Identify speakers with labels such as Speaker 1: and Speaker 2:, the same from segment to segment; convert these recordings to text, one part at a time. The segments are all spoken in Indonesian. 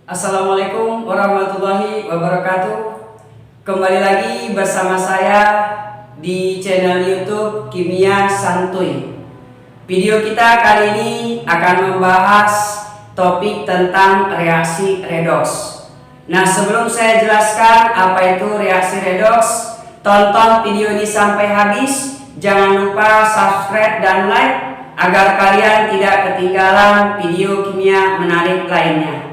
Speaker 1: Assalamualaikum warahmatullahi wabarakatuh. Kembali lagi bersama saya di channel YouTube Kimia Santuy. Video kita kali ini akan membahas topik tentang reaksi redoks. Nah, sebelum saya jelaskan apa itu reaksi redoks, tonton video ini sampai habis. Jangan lupa subscribe dan like agar kalian tidak ketinggalan video kimia menarik lainnya.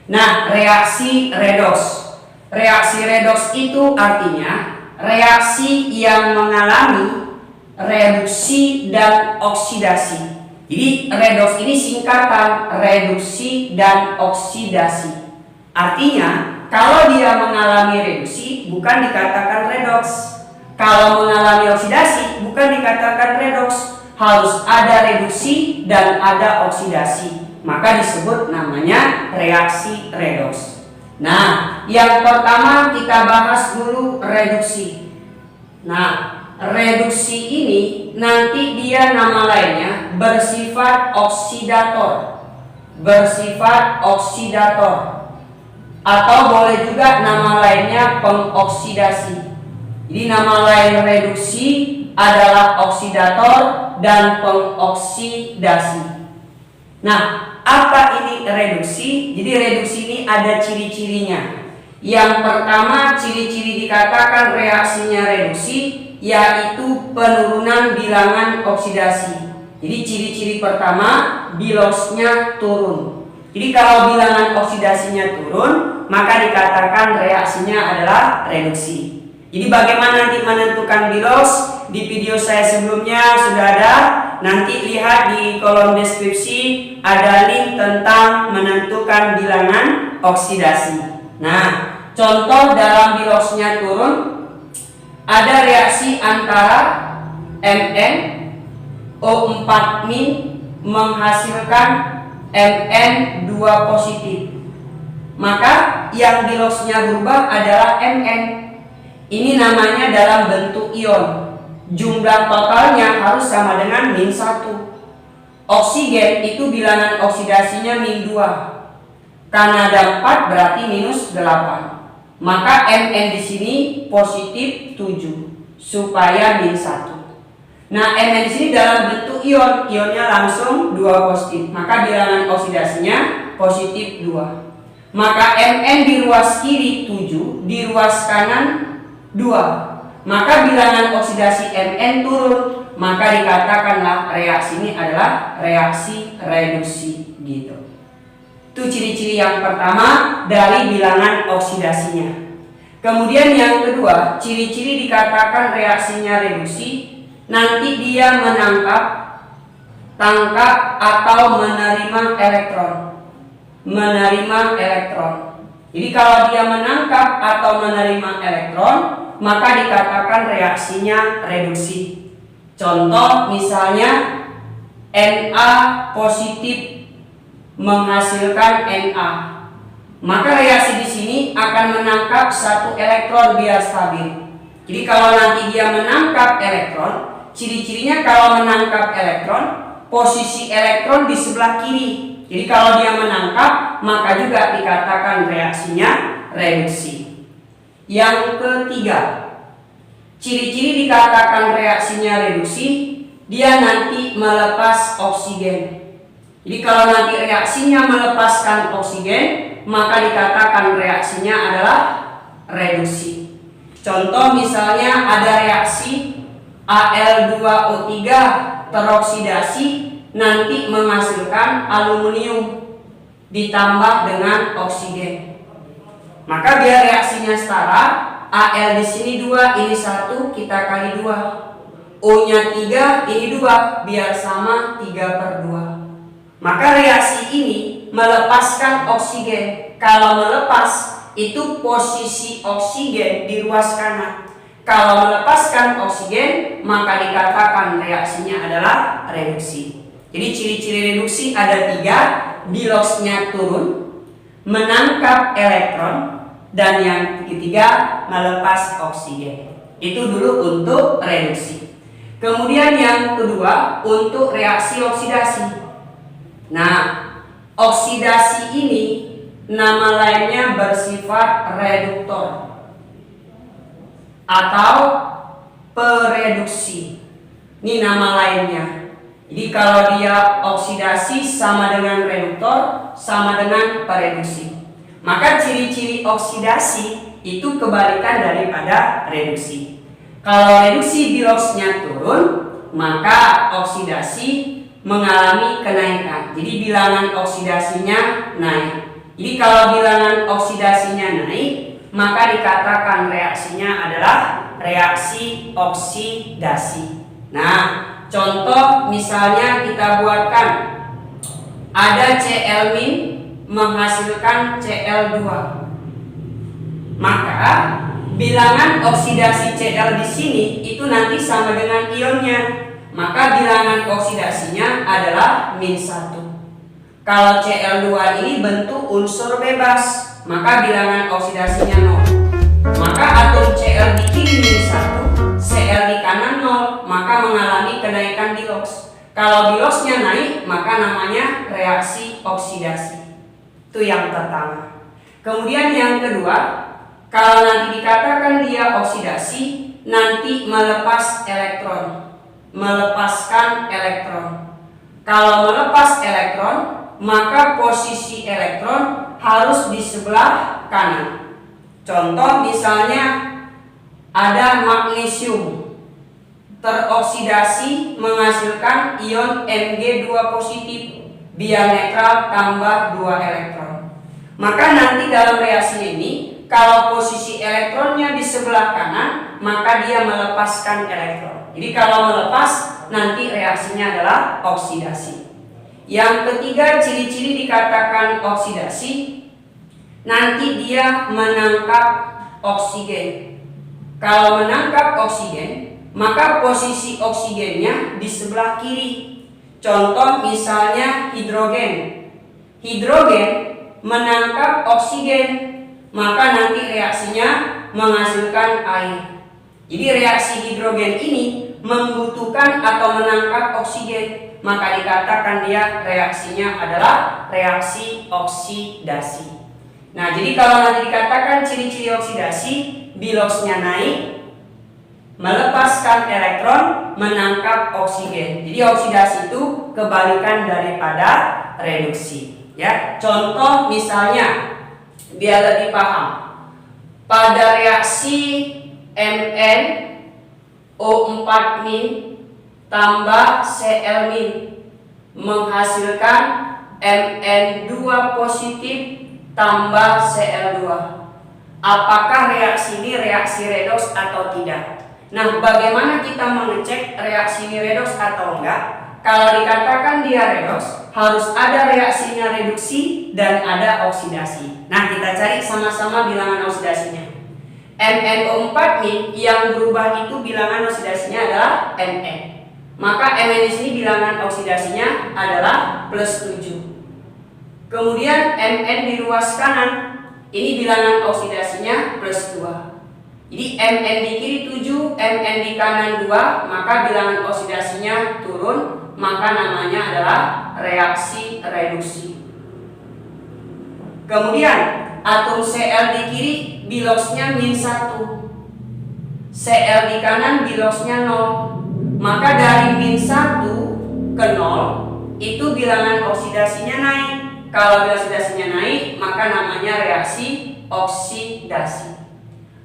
Speaker 1: Nah, reaksi redoks. Reaksi redoks itu artinya reaksi yang mengalami reduksi dan oksidasi. Jadi redoks ini singkatan reduksi dan oksidasi. Artinya kalau dia mengalami reduksi bukan dikatakan redoks. Kalau mengalami oksidasi bukan dikatakan redoks. Harus ada reduksi dan ada oksidasi. Maka disebut namanya reaksi redoks. Nah, yang pertama kita bahas dulu reduksi. Nah, reduksi ini nanti dia nama lainnya bersifat oksidator. Bersifat oksidator. Atau boleh juga nama lainnya pengoksidasi. Jadi nama lain reduksi adalah oksidator dan pengoksidasi. Nah, apa ini reduksi? Jadi reduksi ini ada ciri-cirinya. Yang pertama, ciri-ciri dikatakan reaksinya reduksi yaitu penurunan bilangan oksidasi. Jadi ciri-ciri pertama, bilosnya turun. Jadi kalau bilangan oksidasinya turun, maka dikatakan reaksinya adalah reduksi. Jadi bagaimana nanti menentukan bilos? Di video saya sebelumnya sudah ada. Nanti lihat di kolom deskripsi ada link tentang menentukan bilangan oksidasi. Nah, contoh dalam bilosnya turun ada reaksi antara MnO4- menghasilkan Mn2 positif. Maka yang bilosnya berubah adalah Mn. Ini namanya dalam bentuk ion. Jumlah totalnya harus sama dengan -1. Oksigen itu bilangan oksidasinya -2. Karena ada 4 berarti -8. Maka Mn di sini positif 7 supaya -1. Nah, Mn di sini dalam bentuk ion. Ionnya langsung 2 positif. Maka bilangan oksidasinya positif 2. Maka Mn di ruas kiri 7, di ruas kanan 2. Maka bilangan oksidasi Mn turun, maka dikatakanlah reaksi ini adalah reaksi reduksi gitu. Itu ciri-ciri yang pertama dari bilangan oksidasinya. Kemudian yang kedua, ciri-ciri dikatakan reaksinya reduksi, nanti dia tangkap atau menerima elektron. Menerima elektron. Jadi kalau dia menangkap atau menerima elektron, maka dikatakan reaksinya reduksi. Contoh misalnya Na positif menghasilkan Na. Maka reaksi di sini akan menangkap satu elektron biar stabil. Jadi kalau nanti dia menangkap elektron, ciri-cirinya kalau menangkap elektron, posisi elektron di sebelah kiri. Jadi kalau dia menangkap, maka juga dikatakan reaksinya reduksi. Yang ketiga, ciri-ciri dikatakan reaksinya reduksi, dia nanti melepas oksigen. Jadi kalau nanti reaksinya melepaskan oksigen, maka dikatakan reaksinya adalah reduksi. Contoh misalnya ada reaksi Al2O3 teroksidasi nanti menghasilkan aluminium ditambah dengan oksigen. Maka biar reaksinya setara, Al di sini 2, ini 1, kita kali 2. O-nya 3, ini 2, biar sama 3/2. Maka reaksi ini melepaskan oksigen. Kalau melepas, itu posisi oksigen di ruas kanan. Kalau melepaskan oksigen, maka dikatakan reaksinya adalah reduksi. Jadi ciri-ciri reduksi ada 3, bilosnya turun, menangkap elektron, dan yang ketiga melepas oksigen. Itu dulu untuk reduksi. Kemudian yang kedua untuk reaksi oksidasi. Nah, oksidasi ini nama lainnya bersifat reduktor atau pereduksi. Ini nama lainnya. Jadi kalau dia oksidasi sama dengan reduktor, sama dengan pereduksi. Maka ciri-ciri oksidasi itu kebalikan daripada reduksi. Kalau reduksi biloxnya turun, maka oksidasi mengalami kenaikan. Jadi bilangan oksidasinya naik. Jadi kalau bilangan oksidasinya naik, maka dikatakan reaksinya adalah reaksi oksidasi. Nah, contoh misalnya kita buatkan ada Cl- menghasilkan Cl2. Maka bilangan oksidasi Cl di sini itu nanti sama dengan ionnya. Maka bilangan oksidasinya adalah -1. Kalau Cl2 ini bentuk unsur bebas, maka bilangan oksidasinya 0. Maka atom Cl di kiri -1, Cl di kanan 0, maka mengalami kenaikan bilox. Kalau biloxnya naik, maka namanya reaksi oksidasi. Itu yang pertama. Kemudian yang kedua, kalau nanti dikatakan dia oksidasi, nanti melepas elektron, melepaskan elektron. Kalau melepas elektron, maka posisi elektron harus di sebelah kanan. Contoh misalnya ada magnesium teroksidasi menghasilkan ion Mg2 positif, biar netral tambah 2 elektron. Maka nanti dalam reaksi ini, kalau posisi elektronnya di sebelah kanan, maka dia melepaskan elektron. Jadi kalau melepas, nanti reaksinya adalah oksidasi. Yang ketiga, ciri-ciri dikatakan oksidasi, nanti dia menangkap oksigen. Kalau menangkap oksigen, maka posisi oksigennya di sebelah kiri. Contoh misalnya hidrogen. Hidrogen menangkap oksigen, maka nanti reaksinya menghasilkan air. Jadi reaksi hidrogen ini membutuhkan atau menangkap oksigen, maka dikatakan dia reaksinya adalah reaksi oksidasi. Nah, jadi kalau nanti dikatakan ciri-ciri oksidasi, biloxnya naik, melepaskan elektron, menangkap oksigen. Jadi oksidasi itu kebalikan daripada reduksi. Ya, contoh misalnya biar lebih paham. Pada reaksi MnO4- tambah Cl- menghasilkan Mn2 positif tambah Cl2. Apakah reaksi ini reaksi redoks atau tidak? Nah, bagaimana kita mengecek reaksi ini redoks atau enggak? Kalau dikatakan dia redoks, harus ada reaksinya reduksi dan ada oksidasi. Nah, kita cari sama-sama bilangan oksidasinya. MnO4- yang berubah itu bilangan oksidasinya adalah Mn. Maka Mn di sini bilangan oksidasinya adalah +7. Kemudian Mn di ruas kanan, ini bilangan oksidasinya +2. Jadi Mn di kiri 7, Mn di kanan 2, maka bilangan oksidasinya turun, maka namanya adalah reaksi reduksi. Kemudian atom Cl di kiri biloxnya -1, Cl di kanan biloxnya 0. Maka dari -1 ke 0 itu bilangan oksidasinya naik. Kalau bilangan oksidasinya naik, maka namanya reaksi oksidasi.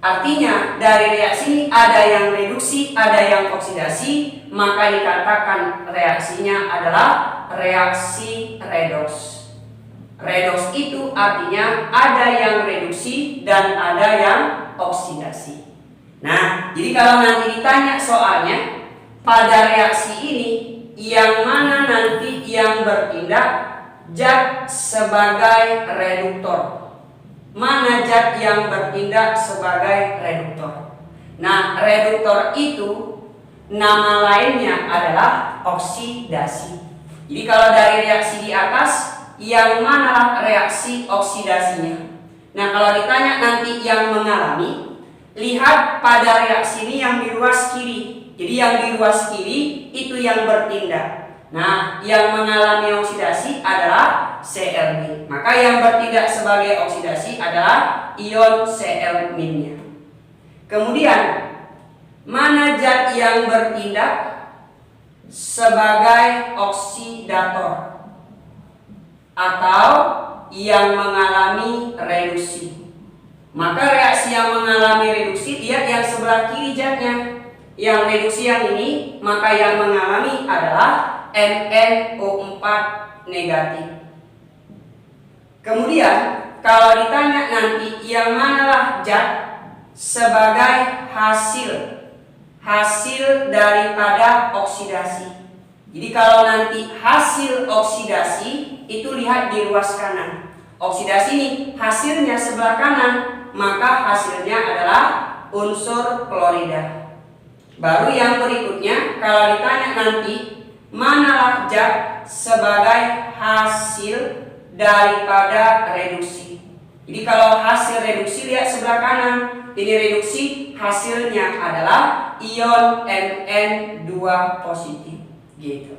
Speaker 1: Artinya dari reaksi ini ada yang reduksi, ada yang oksidasi, maka dikatakan reaksinya adalah reaksi redoks. Redoks itu artinya ada yang reduksi dan ada yang oksidasi. Nah, jadi kalau nanti ditanya soalnya, pada reaksi ini yang mana nanti yang bertindak zat sebagai reduktor? Mana zat yang bertindak sebagai reduktor? Nah, reduktor itu nama lainnya adalah oksidasi. Jadi kalau dari reaksi di atas, yang manalah reaksi oksidasinya? Nah, kalau ditanya nanti yang mengalami, lihat pada reaksi ini yang di ruas kiri. Jadi yang di ruas kiri itu yang bertindak. Nah, yang mengalami oksidasi adalah Cl-. Maka yang bertindak sebagai oksidasi adalah ion Cl-. Kemudian, mana zat yang bertindak sebagai oksidator atau yang mengalami reduksi? Maka reaksi yang mengalami reduksi, lihat yang sebelah kiri zatnya. Yang reduksi yang ini, maka yang mengalami adalah MnO4 negatif. Kemudian kalau ditanya nanti yang manalah zat sebagai hasil daripada oksidasi. Jadi kalau nanti hasil oksidasi itu lihat di ruas kanan. Oksidasi ini hasilnya sebelah kanan, maka hasilnya adalah unsur klorida. Baru yang berikutnya kalau ditanya nanti manalah zat sebagai hasil daripada reduksi. Jadi kalau hasil reduksi lihat sebelah kanan. Ini reduksi hasilnya adalah ion Mn2 positif. Gitu.